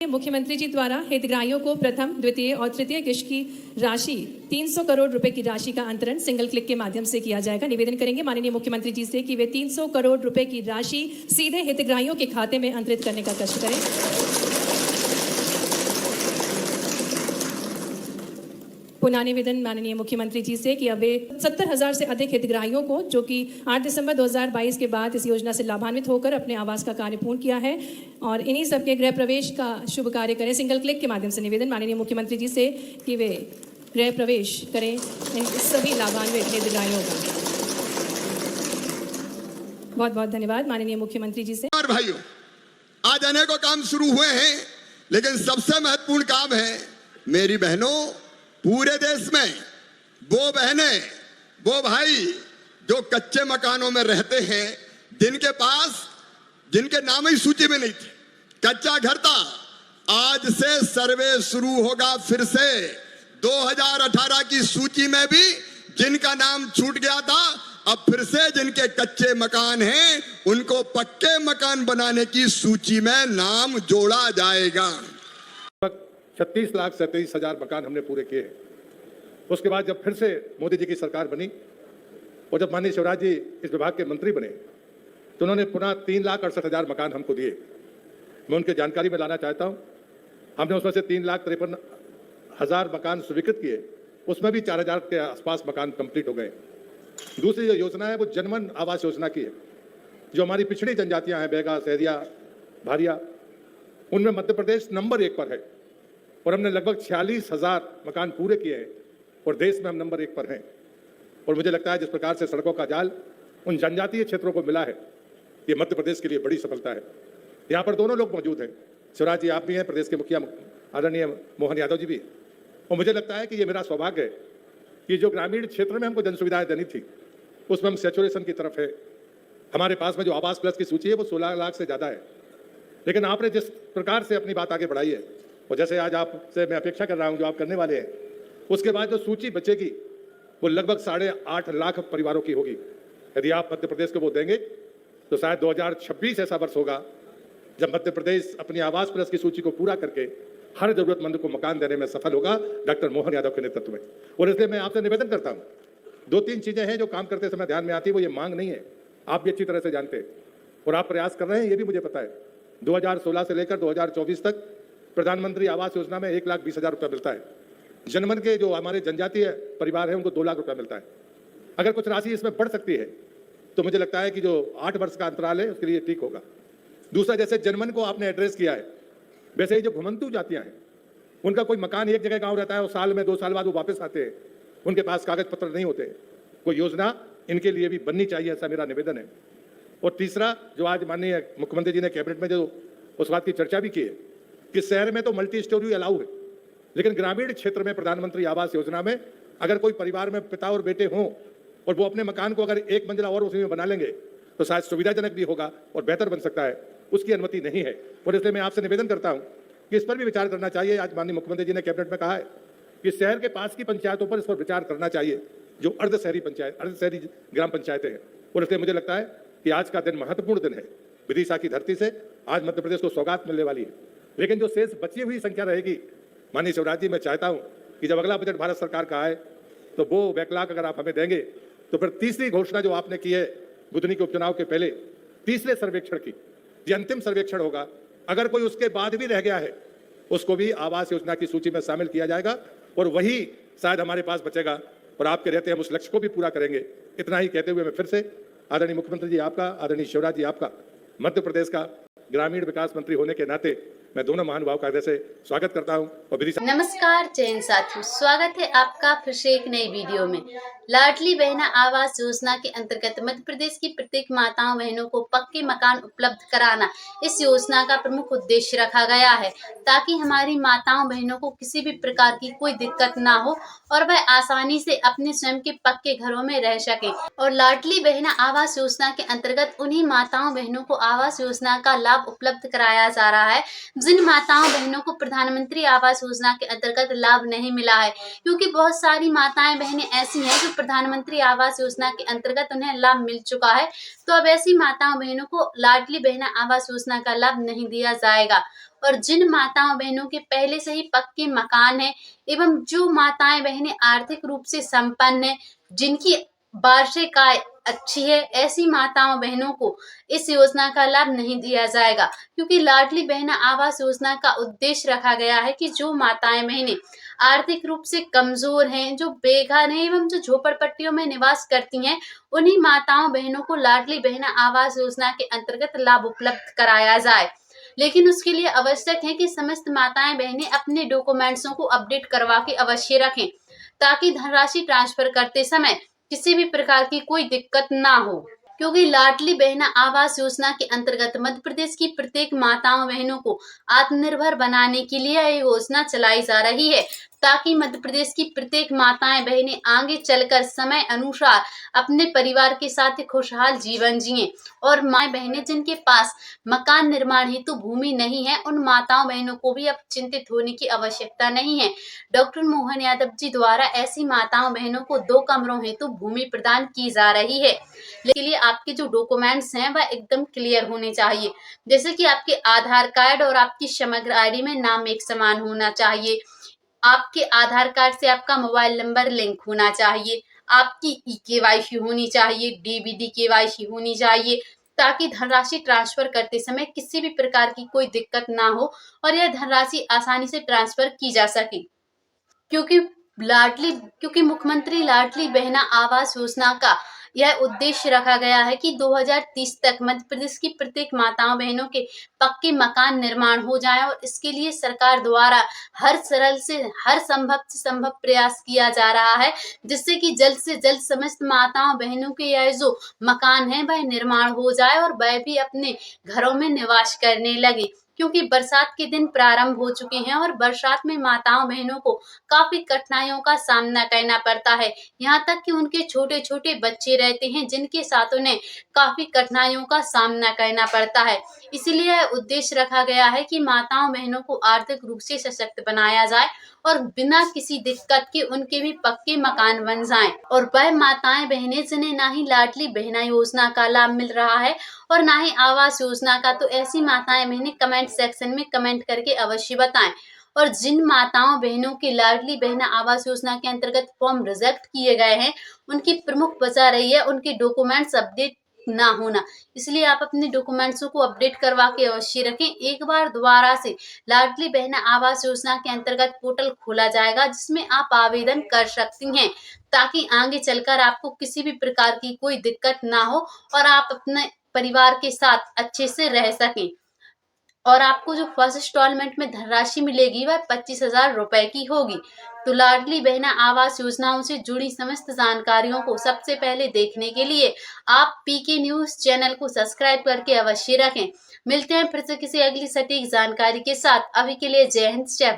मुख्यमंत्री जी द्वारा हितग्राहियों को प्रथम, द्वितीय और तृतीय किश्त की राशि 300 करोड़ रुपए की राशि का अंतरण सिंगल क्लिक के माध्यम से किया जाएगा। निवेदन करेंगे माननीय मुख्यमंत्री जी से कि वे 300 करोड़ रुपए की राशि सीधे हितग्राहियों के खाते में अंतरित करने का कष्ट करें। पुनः निवेदन माननीय मुख्यमंत्री जी से कि अब वे 70,000 से अधिक हितग्राहियों को, जो कि 8 दिसंबर 2022 के बाद इस योजना से लाभान्वित होकर अपने आवास का कार्य पूर्ण किया है, और इन्हीं सबके गृह प्रवेश का शुभ कार्य करें सिंगल क्लिक के माध्यम से। निवेदन माननीय मुख्यमंत्री जी से कि वे गृह प्रवेश करें इन सभी लाभान्वित हितग्राहियों का। बहुत बहुत धन्यवाद माननीय मुख्यमंत्री जी से। भाइयों, आज अनेकों काम शुरू हुए हैं, लेकिन सबसे महत्वपूर्ण काम है मेरी बहनों, पूरे देश में वो बहनें, वो भाई जो कच्चे मकानों में रहते हैं, जिनके नाम ही सूची में नहीं थे, कच्चा घर था, आज से सर्वे शुरू होगा फिर से। 2018 की सूची में भी जिनका नाम छूट गया था, अब फिर से जिनके कच्चे मकान हैं उनको पक्के मकान बनाने की सूची में नाम जोड़ा जाएगा। 36,37,000 मकान हमने पूरे किए हैं। उसके बाद जब फिर से मोदी जी की सरकार बनी और जब माननीय शिवराज जी इस विभाग के मंत्री बने तो उन्होंने पुनः 3,68,000 मकान हमको दिए। मैं उनकी जानकारी में लाना चाहता हूं, हमने उसमें से 3,53,000 मकान स्वीकृत किए, उसमें भी 4,000 के आसपास मकान कंप्लीट हो गए। दूसरी जो योजना है वो जनमन आवास योजना की है, जो हमारी पिछड़ी जनजातियां हैं, बैगा, सहरिया, भारिया, उनमें मध्य प्रदेश नंबर 1 पर है और हमने लगभग 46,000 मकान पूरे किए हैं और देश में हम नंबर 1 पर हैं। और मुझे लगता है जिस प्रकार से सड़कों का जाल उन जनजातीय क्षेत्रों को मिला है, ये मध्य प्रदेश के लिए बड़ी सफलता है। यहाँ पर दोनों लोग मौजूद हैं, शिवराज जी आप भी हैं, प्रदेश के मुखिया आदरणीय मोहन यादव जी भी, और मुझे लगता है कि ये मेरा सौभाग्य है कि जो ग्रामीण क्षेत्र में हमको जन सुविधाएं देनी थी उसमें हम सैचुरेशन की तरफ है। हमारे पास में जो आवास प्लस की सूची है वो 16 लाख से ज़्यादा है, लेकिन आपने जिस प्रकार से अपनी बात आगे बढ़ाई है और जैसे आज आपसे मैं अपेक्षा कर रहा हूँ जो आप करने वाले हैं, उसके बाद जो सूची बचेगी वो लगभग 8.5 लाख परिवारों की होगी। यदि आप मध्य प्रदेश को वो देंगे तो शायद 2026 ऐसा वर्ष होगा जब मध्य प्रदेश अपनी आवास प्लस की सूची को पूरा करके हर जरूरतमंद को मकान देने में सफल होगा डॉक्टर मोहन यादव के नेतृत्व में। और इसलिए मैं आपसे निवेदन करता हूँ, 2-3 चीजें हैं जो काम करते समय ध्यान में आती है, वो ये मांग नहीं है, आप भी अच्छी तरह से जानते हैं और आप प्रयास कर रहे हैं, ये भी मुझे पता है। 2016 से लेकर 2024 तक प्रधानमंत्री आवास योजना में 1,20,000 रुपया मिलता है। जनमन के जो हमारे जनजातीय परिवार हैं उनको 2 लाख रुपया मिलता है। अगर कुछ राशि इसमें बढ़ सकती है तो मुझे लगता है कि जो 8 वर्ष का अंतराल है उसके लिए ठीक होगा। दूसरा, जैसे जनमन को आपने एड्रेस किया है, वैसे ही जो घुमंतु जातियां हैं उनका कोई मकान एक जगह गाँव रहता है और साल में 2 साल बाद वो वापस आते हैं, उनके पास कागज पत्र नहीं होते, कोई योजना इनके लिए भी बननी चाहिए, ऐसा मेरा निवेदन है। और तीसरा, जो आज माननीय मुख्यमंत्री जी ने कैबिनेट में जो उस बात की चर्चा भी की है कि शहर में तो मल्टी स्टोरी अलाउ है, लेकिन ग्रामीण क्षेत्र में प्रधानमंत्री आवास योजना में अगर कोई परिवार में पिता और बेटे हों और वो अपने मकान को अगर 1 मंजिला और उसी में बना लेंगे तो शायद सुविधाजनक भी होगा और बेहतर बन सकता है, उसकी अनुमति नहीं है। और इसलिए मैं आपसे निवेदन करता हूं कि इस पर भी विचार करना चाहिए। आज माननीय मुख्यमंत्री जी ने कैबिनेट में कहा है कि शहर के पास की पंचायतों पर इस पर विचार करना चाहिए, जो अर्ध शहरी ग्राम पंचायतें हैं। और इसलिए मुझे लगता है कि आज का दिन महत्वपूर्ण दिन है। विदिशा की धरती से आज मध्य प्रदेश को सौगात मिलने वाली है, लेकिन जो शेष बची हुई संख्या रहेगी, माननीय शिवराज जी, मैं चाहता हूं कि जब अगला बजट भारत सरकार का आए तो वो बैकलॉग अगर आप हमें देंगे तो फिर तीसरी घोषणा जो आपने की है बुधनी के उपचुनाव के पहले, तीसरे सर्वेक्षण की, ये अंतिम सर्वेक्षण होगा, अगर कोई उसके बाद भी रह गया है उसको भी आवास योजना की सूची में शामिल किया जाएगा और वही शायद हमारे पास बचेगा और आपके रहते हम उस लक्ष्य को भी पूरा करेंगे। इतना ही कहते हुए मैं फिर से आदरणीय मुख्यमंत्री जी आपका, आदरणीय शिवराज जी आपका, मध्य प्रदेश का ग्रामीण विकास मंत्री होने के नाते मैं दोनों महानुभाव का हृदय से स्वागत करता हूं। और नमस्कार जैन साथियों, स्वागत है आपका फिर से एक नई वीडियो में। लाडली बहना आवास योजना के अंतर्गत मध्य प्रदेश की प्रत्येक माताओं बहनों को पक्के मकान उपलब्ध कराना इस योजना का प्रमुख उद्देश्य रखा गया है, ताकि हमारी माताओं बहनों को किसी भी प्रकार की कोई दिक्कत ना हो और वह आसानी से अपने स्वयं के पक्के घरों में रह सके। और लाडली बहना आवास योजना के अंतर्गत उन्हीं माताओं बहनों को आवास योजना का लाभ उपलब्ध कराया जा रहा है जिन माताओं बहनों को प्रधानमंत्री आवास योजना के अंतर्गत लाभ नहीं मिला है, क्योंकि बहुत सारी माताएं बहनें ऐसी हैं जो प्रधानमंत्री आवास योजना के अंतर्गत उन्हें लाभ मिल चुका है, तो अब ऐसी माताओं बहनों को लाडली बहना आवास योजना का लाभ नहीं दिया जाएगा। और जिन माताओं बहनों के पहले से ही पक्के मकान हैं एवं जो माताएं बहनें आर्थिक रूप से संपन्न हैं, जिनकी वार्षिक आय अच्छी है, ऐसी माताओं बहनों को इस योजना का लाभ नहीं दिया जाएगा, क्योंकि लाडली बहना आवास योजना का उद्देश्य रखा गया है कि जो माताएं बहनें आर्थिक रूप से कमजोर हैं, जो बेघर हैं एवं जो झोपड़पट्टियों में निवास करती हैं, उन्हीं माताओं बहनों को लाडली बहना आवास योजना के अंतर्गत लाभ उपलब्ध कराया जाए। लेकिन उसके लिए आवश्यक है कि समस्त माताएं बहनें अपने डॉक्यूमेंट्सों को अपडेट करवा के अवश्य रखें, ताकि धनराशि ट्रांसफर करते समय किसी भी प्रकार की कोई दिक्कत ना हो। क्योंकि लाडली बहना आवास योजना के अंतर्गत मध्य प्रदेश की प्रत्येक माताओं बहनों को आत्मनिर्भर बनाने के लिए यह योजना चलाई जा रही है, ताकि मध्य प्रदेश की प्रत्येक माताएं बहनें आगे चलकर समय अनुसार अपने परिवार के साथ खुशहाल जीवन जिएं। और माएं बहनें जिनके पास मकान निर्माण हेतु भूमि नहीं है, उन माताओं बहनों को भी अब चिंतित होने की आवश्यकता नहीं है। डॉक्टर मोहन यादव जी द्वारा ऐसी माताओं बहनों को 2 कमरों हेतु भूमि प्रदान की जा रही है। लेकिन लिए आपके जो डॉक्यूमेंट्स हैं वह एकदम क्लियर होने चाहिए, जैसे कि आपके आधार कार्ड और आपकी समग्र आईडी में नाम एक समान होना चाहिए, आपके आधार कार्ड से आपका मोबाइल नंबर लिंक होना चाहिए, आपकी ई-केवाईसी होनी चाहिए, डीबीडी केवाईसी होनी चाहिए, ताकि धनराशि ट्रांसफर करते समय किसी भी प्रकार की कोई दिक्कत ना हो और यह धनराशि आसानी से ट्रांसफर की जा सके। क्योंकि मुख्यमंत्री लाडली बहना आवास योजना का यह उद्देश्य रखा गया है कि 2030 तक मध्य प्रदेश की प्रत्येक माताओं बहनों के पक्के मकान निर्माण हो जाए, और इसके लिए सरकार द्वारा हर संभव से संभव प्रयास किया जा रहा है, जिससे कि जल्द से जल्द समस्त माताओं बहनों के यह जो मकान है वह निर्माण हो जाए और वह भी अपने घरों में निवास करने लगे। क्योंकि बरसात के दिन प्रारंभ हो चुके हैं और बरसात में माताओं बहनों को काफी कठिनाइयों का सामना करना पड़ता है, यहाँ तक कि उनके छोटे छोटे बच्चे रहते हैं जिनके साथ उन्हें काफी कठिनाइयों का सामना करना पड़ता है। इसीलिए यह उद्देश्य रखा गया है कि माताओं बहनों को आर्थिक रूप से सशक्त बनाया जाए और बिना किसी दिक्कत के उनके भी पक्के मकान बन जाएं। और वह माताएं बहनें जिन्हें ना ही लाडली बहना योजना का लाभ मिल रहा है और ना ही आवास योजना का, तो ऐसी माताएं बहनें कमेंट सेक्शन में कमेंट करके अवश्य बताएं। और जिन माताओं बहनों के लाडली बहना आवास योजना के अंतर्गत फॉर्म रिजेक्ट किए गए हैं, उनकी प्रमुख वजह रही है उनके डॉक्यूमेंट्स अपडेट ना होना। इसलिए आप अपने डॉक्यूमेंट्सों को अपडेट करवा के अवश्य रखें। एक बार दोबारा से लाडली बहना आवास योजना के अंतर्गत पोर्टल खोला जाएगा, जिसमें आप आवेदन कर सकती हैं, ताकि आगे चलकर आपको किसी भी प्रकार की कोई दिक्कत ना हो और आप अपने परिवार के साथ अच्छे से रह सकें। और आपको जो फर्स्ट इंस्टॉलमेंट में धनराशि मिलेगी वह 25,000 रुपए की होगी। तो लाडली बहना आवास योजनाओं से जुड़ी समस्त जानकारियों को सबसे पहले देखने के लिए आप पीके न्यूज चैनल को सब्सक्राइब करके अवश्य रखें। मिलते हैं फिर से किसी अगली सटीक जानकारी के साथ। अभी के लिए जय हिंद, जय भारत।